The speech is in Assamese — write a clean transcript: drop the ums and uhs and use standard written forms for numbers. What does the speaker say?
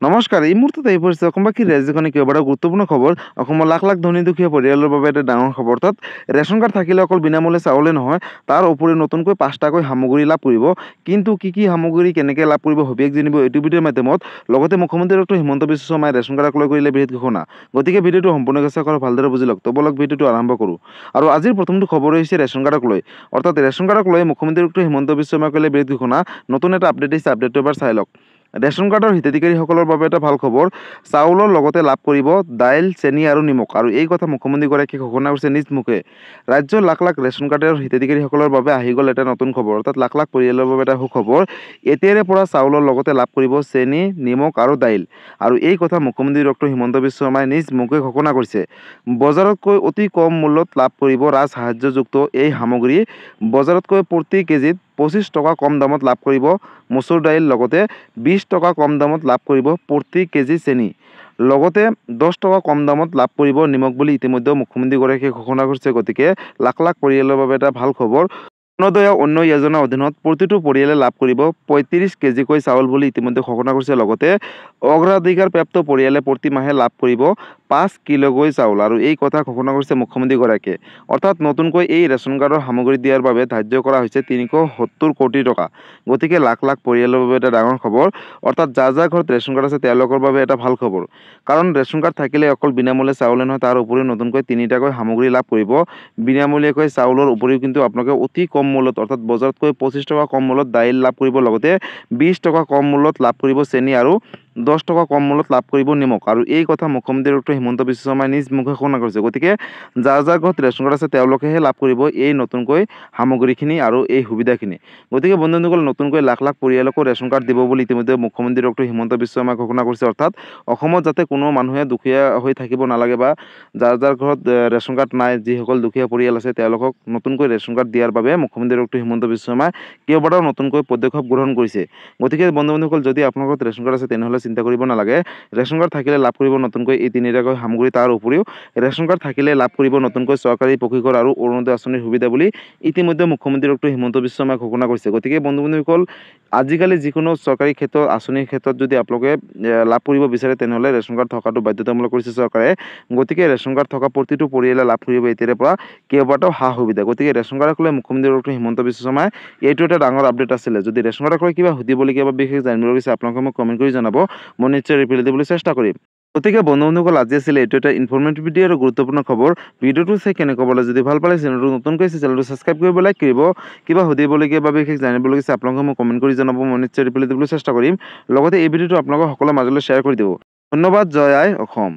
নমস্কাৰ। এই মুহূৰ্তত আহি পৰিছে অসমবাসী ৰাজ্যখনে কিয় এটা গুৰুত্বপূৰ্ণ খবৰ। অসমৰ লাখ লাখ ধনী দুখীয়া পৰিয়ালৰ বাবে এটা ডাঙৰ খবৰ। তাত ৰেচন কাৰ্ড থাকিলে অকল বিনামূল্যে চাউলে নহয়, তাৰ উপৰিও নতুনকৈ 5টাকৈ সামগ্ৰী লাভ কৰিব। কিন্তু কি সামগ্ৰী কেনেকৈ লাভ কৰিব সবিশেষ জানিব এইটো ভিডিঅ'ৰ মাধ্যমত। লগতে মুখ্যমন্ত্ৰী ডক্টৰ হিমন্ত বিশ্ব শৰ্মাই ৰেচন কাৰ্ডক লৈ কৰিলে বৃহৎ ঘোষণা। গতিকে ভিডিঅ'টো সম্পূৰ্ণকৈ চাওক আৰু ভালদৰে বুজি লওক। তো বলক ভিডিঅ'টো আৰম্ভ কৰোঁ। আৰু আজিৰ প্ৰথমটো খবৰ হৈছে ৰেচন কাৰ্ডক লৈ। অৰ্থাৎ ৰেচন কাৰ্ডক লৈ মুখ্যমন্ত্ৰী ডক্টৰ হিমন্ত বিশ্ব শৰ্মাই কৰিলে বৃহৎ ঘোষণা। নতুন এটা আপডেট দিছে, আপডেটটো এবাৰ চাই লওক। ৰেচন কাৰ্ডৰ হিতাধিকাৰীসকলৰ বাবে এটা ভাল খবৰ। চাউলৰ লগতে লাভ কৰিব দাইল, চেনি আৰু নিমখ। আৰু এই কথা মুখ্যমন্ত্ৰীগৰাকীয়ে ঘোষণা কৰিছে নিজ মুখে। ৰাজ্যৰ লাখ লাখ ৰেচন কাৰ্ডৰ হিতাধিকাৰীসকলৰ বাবে আহি গ'ল এটা নতুন খবৰ। অৰ্থাৎ লাখ লাখ পৰিয়ালৰ বাবে এটা সুখবৰ। এতিয়াৰে পৰা চাউলৰ লগতে লাভ কৰিব চেনি, নিমখ আৰু দাইল। আৰু এই কথা মুখ্যমন্ত্ৰী ডক্টৰ হিমন্ত বিশ্ব শৰ্মাই নিজ মুখে ঘোষণা কৰিছে। বজাৰতকৈ অতি কম মূল্যত লাভ কৰিব ৰাজসাহায্যযুক্ত এই সামগ্ৰী। বজাৰতকৈ প্ৰতি কেজিত 25 টকা কম দামত লাভ কৰিব মচুৰ দাইল, লগতে 20 টকা কম দামত লাভ কৰিব প্ৰতি কেজি চেনি, লগতে 10 টকা কম দামত লাভ কৰিব নিমখ বুলি ইতিমধ্যে মুখ্যমন্ত্ৰীগৰাকীয়ে ঘোষণা কৰিছে। গতিকে লাখ লাখ পৰিয়ালৰ বাবে এটা ভাল খবৰ। অন্নদয়া অন্ন যোজনাৰ অধীনত প্ৰতিটো পৰিয়ালে লাভ কৰিব 35 কেজিকৈ চাউল বুলি ইতিমধ্যে ঘোষণা কৰিছে। লগতে অগ্ৰাধিকাৰপ্ৰাপ্ত পৰিয়ালে প্ৰতি মাহে লাভ কৰিব 5 কিলোকৈ চাউল। আৰু এই কথা ঘোষণা কৰিছে মুখ্যমন্ত্ৰীগৰাকীয়ে। অৰ্থাৎ নতুনকৈ এই ৰেচন কাৰ্ডৰ সামগ্ৰী দিয়াৰ বাবে ধাৰ্য কৰা হৈছে 370 কোটি টকা। গতিকে লাখ লাখ পৰিয়ালৰ বাবে এটা ডাঙৰ খবৰ। অৰ্থাৎ যাৰ যাৰ ঘৰত ৰেচন কাৰ্ড আছে তেওঁলোকৰ বাবে এটা ভাল খবৰ। কাৰণ ৰেচন কাৰ্ড থাকিলে অকল বিনামূল্যে চাউলে নহয়, তাৰ উপৰিও নতুনকৈ 3টাকৈ সামগ্ৰী লাভ কৰিব। বিনামূলীয়াকৈ চাউলৰ উপৰিও কিন্তু আপোনালোকে অতি কম মূল্যত, অৰ্থাৎ বজাৰতকৈ 25 টকা কম মূল্যত দাইল লাভ কৰিব। লগতে 20 টকা কম মূল্যত লাভ কৰিব চেনি আৰু 10 টকা কম মূল্যত লাভ কৰিব নিমখ। আৰু এই কথা মুখ্যমন্ত্ৰী ডক্টৰ হিমন্ত বিশ্ব শৰ্মাই নিজ মুখে ঘোষণা কৰিছে। গতিকে যাৰ যাৰ ঘৰত ৰেচন কাৰ্ড আছে তেওঁলোকেহে লাভ কৰিব এই নতুনকৈ সামগ্ৰীখিনি আৰু এই সুবিধাখিনি। গতিকে বন্ধুসকল, নতুনকৈ লাখ লাখ পৰিয়ালকো ৰেচন কাৰ্ড দিব বুলি ইতিমধ্যে মুখ্যমন্ত্ৰী ডক্টৰ হিমন্ত বিশ্ব শৰ্মাই ঘোষণা কৰিছে। অৰ্থাৎ অসমত যাতে কোনো মানুহে দুখীয়া হৈ থাকিব নালাগে, বা যাৰ যাৰ ঘৰত ৰেচন কাৰ্ড নাই, যিসকল দুখীয়া পৰিয়াল আছে তেওঁলোকক নতুনকৈ ৰেচন কাৰ্ড দিয়াৰ বাবে মুখ্যমন্ত্ৰী ডক্টৰ হিমন্ত বিশ্ব শৰ্মাই কেইবাটাও নতুনকৈ পদক্ষেপ গ্ৰহণ কৰিছে। গতিকে বন্ধুসকল, যদি আপোনাৰ ঘৰত ৰেচন কাৰ্ড আছে তেনেহ'লে চিন্তা কৰিব নালাগে। ৰেচন কাৰ্ড থাকিলে লাভ কৰিব নতুনকৈ এই 3টাকৈ সামগ্ৰী। তাৰ উপৰিও ৰেচন কাৰ্ড থাকিলে লাভ কৰিব নতুনকৈ চৰকাৰী প্ৰশিক্ষণ আৰু অৰুণোদয় আঁচনিৰ সুবিধা বুলি ইতিমধ্যে মুখ্যমন্ত্ৰী ডক্টৰ হিমন্ত বিশ্ব শৰ্মাই ঘোষণা কৰিছে। গতিকে বন্ধুসকল, আজিকালি যিকোনো চৰকাৰী ক্ষেত্ৰত আঁচনিৰ ক্ষেত্ৰত যদি আপোনালোকে লাভ কৰিব বিচাৰে তেনেহ'লে ৰেচন কাৰ্ড থকাটো বাধ্যতামূলক কৰিছে চৰকাৰে। গতিকে ৰেচন কাৰ্ড থকা প্ৰতিটো পৰিয়ালে লাভ কৰিব এতিয়াৰে পৰা কেইবাটাও সা সুবিধা। গতিকে ৰেচন কাৰ্ডক লৈ মুখ্যমন্ত্ৰী ডক্টৰ হিমন্ত বিশ্ব শৰ্মাই এইটো এটা ডাঙৰ আপডেট আছিলে। যদি ৰেচন কাৰ্ডক লৈ কিবা সুধিবলগীয়া বা বিশেষ জানিব লাগিছে আপোনালোকে মোক কমেণ্ট কৰি জনাব। মই নিশ্চয় ৰিপ্লাই দিবলৈ চেষ্টা কৰিম। গতিকে বন্ধুসকল, আজি আছিলে এইটো এটা ইনফৰ্মেটিভ ভিডিঅ' আৰু গুৰুত্বপূৰ্ণ খবৰ। ভিডিঅ'টো চাই কেনেকুৱা পালে, যদি ভাল পালে চেনেলটো নতুনকৈ আছে চেনেলটো ছাবস্ক্ৰাইব কৰিব, লাইক কৰিব। কিবা সুধিবলগীয়া বা বিশেষ জানিব লাগিছে আপোনালোকে মোক কমেণ্ট কৰি জনাব। মই নিশ্চয় ৰিপ্লাই দিবলৈ চেষ্টা কৰিম। লগতে এই ভিডিঅ'টো আপোনালোকৰ সকলোৰে মাজলৈ শ্বেয়াৰ কৰি দিব। ধন্যবাদ। জয় আই অসম।